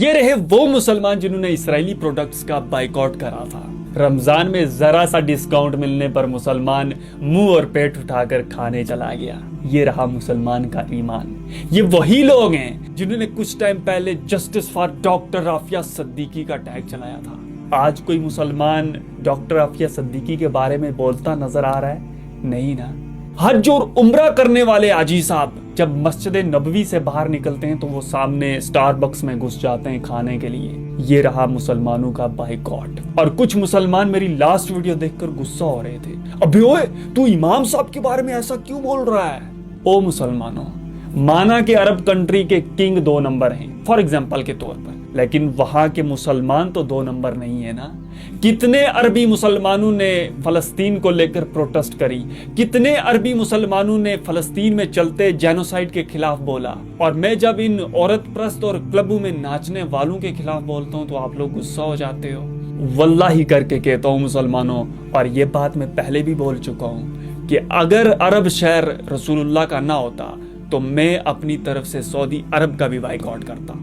ये रहे वो मुसलमान जिन्होंने इस्राएली प्रोडक्ट्स का बाइकआउट करा था। रमजान में जरा सा डिस्काउंट मिलने पर मुसलमान मुंह और पेट उठाकर खाने चला गया। ये रहा मुसलमान का ईमान। ये वही लोग हैं जिन्होंने कुछ टाइम पहले justice for doctor Aafia Siddiqui का टैग चलाया था। आज कोई मुसलमान डॉक्टर आफिया सिद्दीकी के बारे में बोलता नजर आ रहा है? नहीं ना। हज और उम्रा करने वाले आजी साहब जब मस्जिद नबवी से बाहर निकलते हैं तो वो सामने स्टारबक्स में घुस जाते हैं खाने के लिए। ये रहा मुसलमानों का बाइकॉट। और कुछ मुसलमान मेरी लास्ट वीडियो देखकर गुस्सा हो रहे थे, अबे ओए तू इमाम साहब के बारे में ऐसा क्यों बोल रहा है? ओ मुसलमानों, माना कि अरब कंट्री के किंग 2 नंबर हैं फॉर एग्जाम्पल के तौर पर, लेकिन वहां के मुसलमान तो 2 नंबर नहीं है ना। कितने अरबी मुसलमानों ने फलस्तीन को लेकर प्रोटेस्ट करी, कितने अरबी मुसलमानों ने फलस्तीन में चलते जेनोसाइड के खिलाफ बोला। और मैं जब इन औरत प्रस्त और क्लबों में नाचने वालों के खिलाफ बोलता हूँ तो आप लोग गुस्सा हो जाते हो। वल्लाही करके कहता हूँ मुसलमानों, और ये बात मैं पहले भी बोल चुका हूँ कि अगर अरब शहर रसूलुल्लाह का ना होता तो मैं अपनी तरफ से सऊदी अरब का भी बाइकआउट करता।